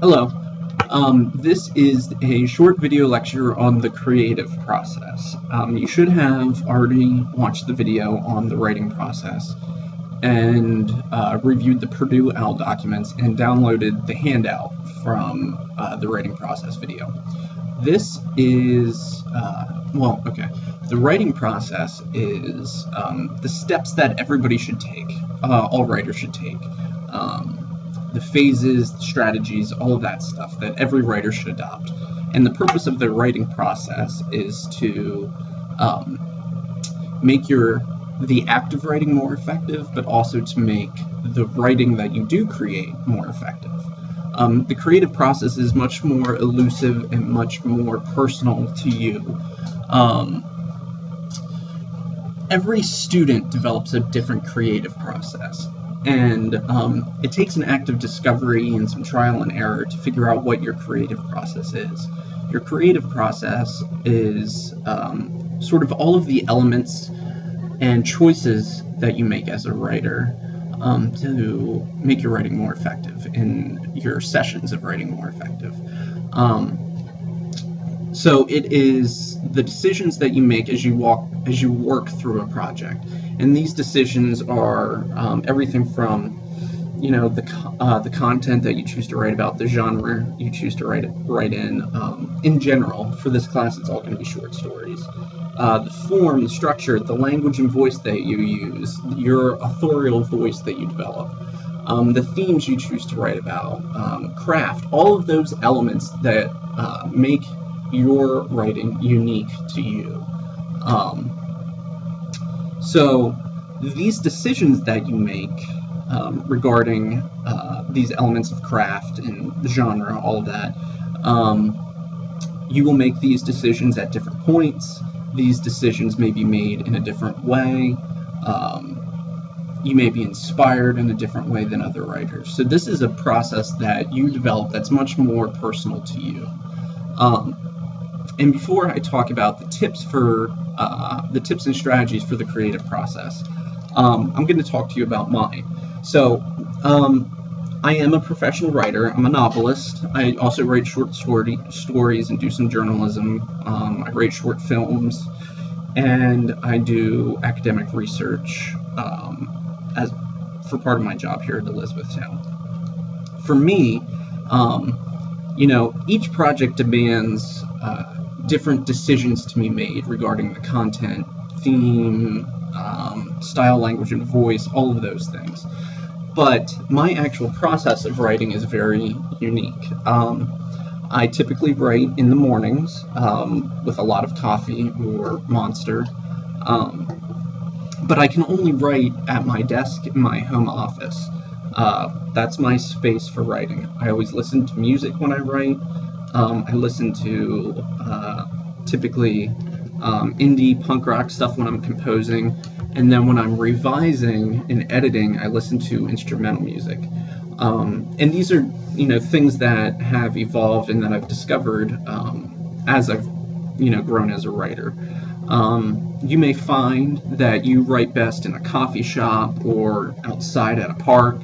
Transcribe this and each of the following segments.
Hello. This is a short video lecture on the creative process. You should have already watched the video on the writing process and reviewed the Purdue OWL documents and downloaded the handout from the writing process video. This is, the writing process is the steps that everybody should take, all writers should take. The phases, the strategies, all of that stuff that every writer should adopt. And the purpose of the writing process is to make the act of writing more effective, but also to make the writing that you do create more effective. The creative process is much more elusive and much more personal to you. Every student develops a different creative process. And it takes an act of discovery and some trial and error to figure out what your creative process is. Your creative process is sort of all of the elements and choices that you make as a writer to make your writing more effective, in your sessions of writing more effective. So it is the decisions that you make as you work through a project. And these decisions are everything from, the content that you choose to write about, the genre you choose to write in. In general, for this class, it's all going to be short stories. The form, the structure, the language and voice that you use, your authorial voice that you develop, the themes you choose to write about, craft, all of those elements that make your writing unique to you. So these decisions that you make regarding these elements of craft and the genre, all of that, you will make these decisions at different points. These decisions may be made in a different way. You may be inspired in a different way than other writers. So this is a process that you develop that's much more personal to you. And before I talk about the tips and strategies for the creative process, I'm going to talk to you about mine. So, I am a professional writer. I'm a novelist. I also write short stories and do some journalism. I write short films, and I do academic research for part of my job here at Elizabethtown. For me, each project demands different decisions to be made regarding the content, theme, style, language, and voice, all of those things. But my actual process of writing is very unique. I typically write in the mornings with a lot of coffee or Monster, but I can only write at my desk in my home office. That's my space for writing. I always listen to music when I write. I listen to typically indie punk rock stuff when I'm composing, and then when I'm revising and editing, I listen to instrumental music. And these are, things that have evolved and that I've discovered as I've, grown as a writer. You may find that you write best in a coffee shop or outside at a park.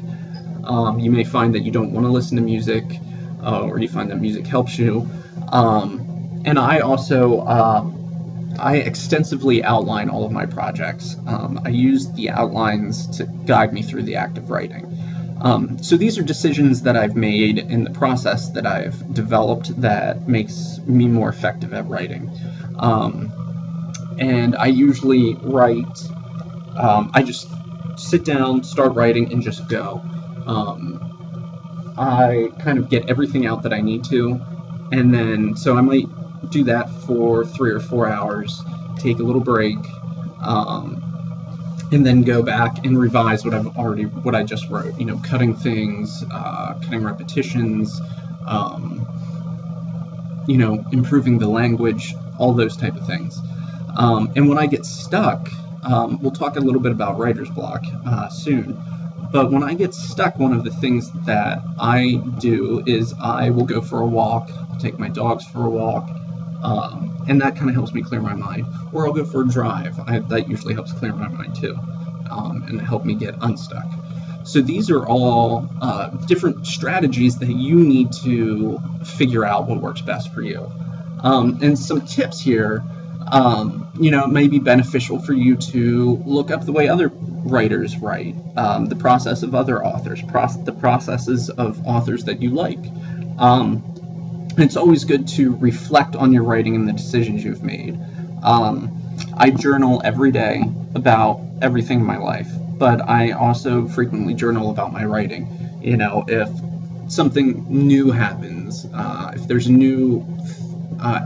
You may find that you don't want to listen to music, or you find that music helps you. And I also, I extensively outline all of my projects. I use the outlines to guide me through the act of writing. So these are decisions that I've made in the process that I've developed that makes me more effective at writing. And I usually write, I just sit down, start writing, and just go. I kind of get everything out that I need to, and then, so I might do that for 3 or 4 hours, take a little break, and then go back and revise what I just wrote, cutting things, cutting repetitions, improving the language, all those type of things. And when I get stuck, we'll talk a little bit about writer's block soon. But when I get stuck, one of the things that I do is I will go for a walk, take my dogs for a walk, and that kind of helps me clear my mind. Or I'll go for a drive. That usually helps clear my mind too, and help me get unstuck. So these are all different strategies that you need to figure out what works best for you. And some tips here, it may be beneficial for you to look up the way other writers write, the process of other authors, the processes of authors that you like. It's always good to reflect on your writing and the decisions you've made. I journal every day about everything in my life, but I also frequently journal about my writing. If something new happens, if there's a new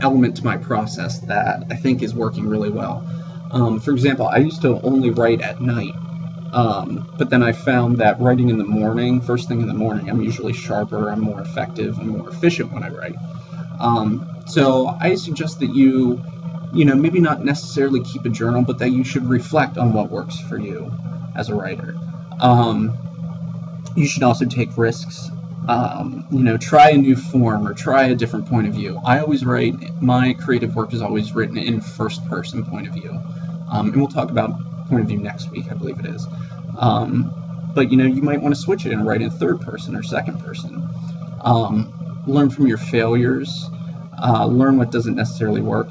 element to my process that I think is working really well. For example, I used to only write at night, but then I found that writing in the morning, first thing in the morning, I'm usually sharper, I'm more effective, and more efficient when I write. So I suggest that you maybe not necessarily keep a journal, but that you should reflect on what works for you as a writer. You should also take risks. Try a new form or try a different point of view. I always write, my creative work is always written in first person point of view. And we'll talk about point of view next week, I believe it is. But you might want to switch it and write in third person or second person. Learn from your failures. Learn what doesn't necessarily work.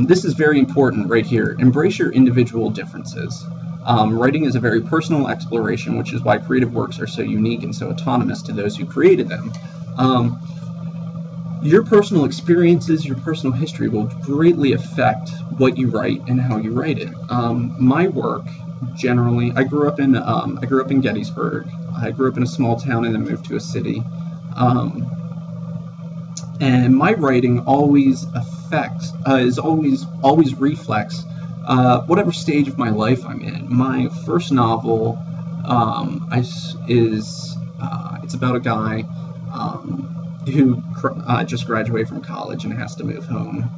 This is very important right here. Embrace your individual differences. Writing is a very personal exploration, which is why creative works are so unique and so autonomous to those who created them. Your personal experiences, your personal history will greatly affect what you write and how you write it. My work, generally, I grew up in Gettysburg. I grew up in a small town and then moved to a city. And my writing always reflects whatever stage of my life I'm in. My first novel it's about a guy who just graduated from college and has to move home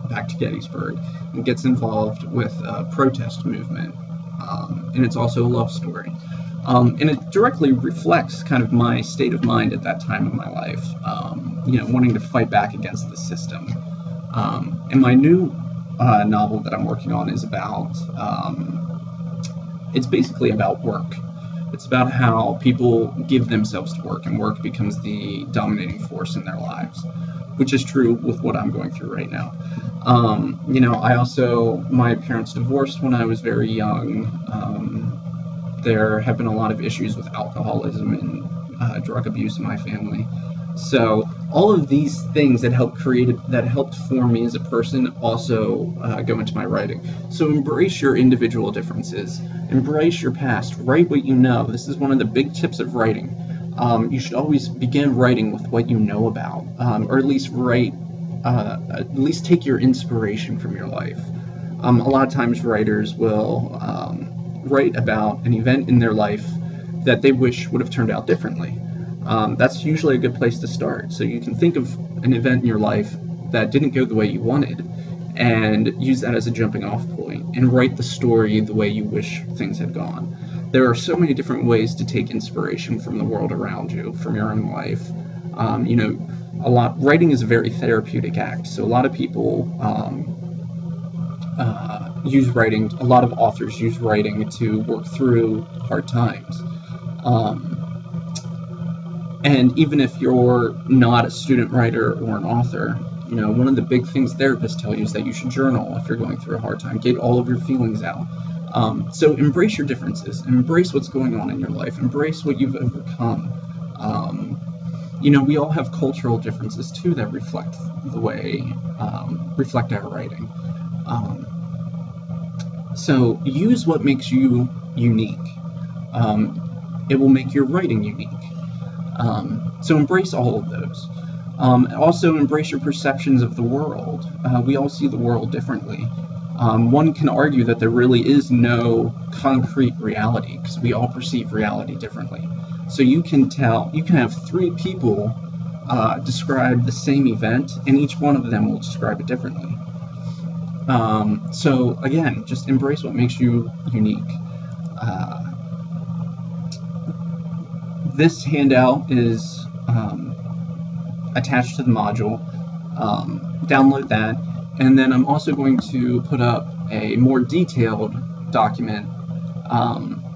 back to Gettysburg and gets involved with a protest movement. And it's also a love story. And it directly reflects kind of my state of mind at that time of my life, wanting to fight back against the system. And my new novel that I'm working on is about, it's basically about work. It's about how people give themselves to work, and work becomes the dominating force in their lives, which is true with what I'm going through right now. My parents divorced when I was very young. There have been a lot of issues with alcoholism and drug abuse in my family. So all of these things that helped form me as a person also go into my writing. So embrace your individual differences. Embrace your past. Write what you know. This is one of the big tips of writing. You should always begin writing with what you know about, or at least take your inspiration from your life. A lot of times writers will write about an event in their life that they wish would have turned out differently. That's usually a good place to start. So you can think of an event in your life that didn't go the way you wanted and use that as a jumping off point and write the story the way you wish things had gone. There are so many different ways to take inspiration from the world around you, from your own life. Writing is a very therapeutic act. So a lot of people use writing, a lot of authors use writing to work through hard times. And even if you're not a student writer or an author, one of the big things therapists tell you is that you should journal if you're going through a hard time. Get all of your feelings out. So embrace your differences. Embrace what's going on in your life. Embrace what you've overcome. We all have cultural differences too that reflect our writing. So use what makes you unique. It will make your writing unique. So embrace all of those. Also embrace your perceptions of the world. We all see the world differently. One can argue that there really is no concrete reality because we all perceive reality differently. So you can have three people describe the same event, and each one of them will describe it differently. So again, just embrace what makes you unique. This handout is attached to the module. Download that, and then I'm also going to put up a more detailed document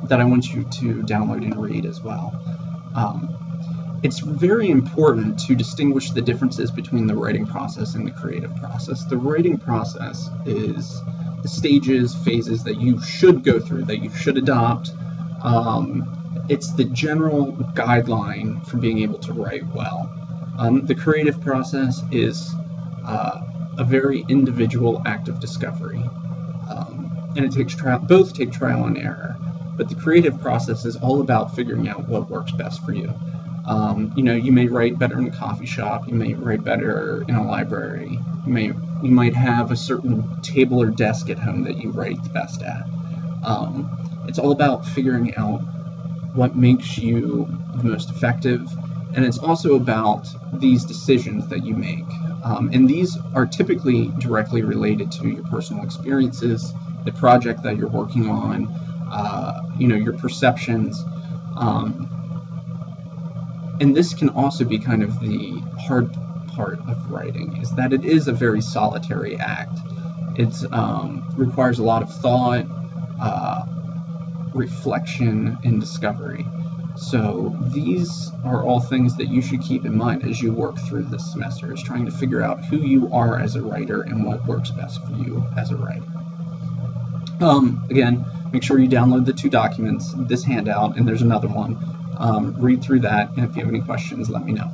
that I want you to download and read as well. It's very important to distinguish the differences between the writing process and the creative process. The writing process is the stages, phases that you should go through, that you should adopt. It's the general guideline for being able to write well. The creative process is a very individual act of discovery, and it takes both take trial and error. But the creative process is all about figuring out what works best for you. You may write better in a coffee shop, you may write better in a library, you might have a certain table or desk at home that you write the best at. It's all about figuring out what makes you the most effective, and it's also about these decisions that you make. And these are typically directly related to your personal experiences, the project that you're working on, your perceptions. And this can also be kind of the hard part of writing, is that it is a very solitary act. It requires a lot of thought, reflection, and discovery. So these are all things that you should keep in mind as you work through this semester, is trying to figure out who you are as a writer and what works best for you as a writer. Again, make sure you download the 2 documents, this handout, and there's another one. Read through that, and if you have any questions, let me know.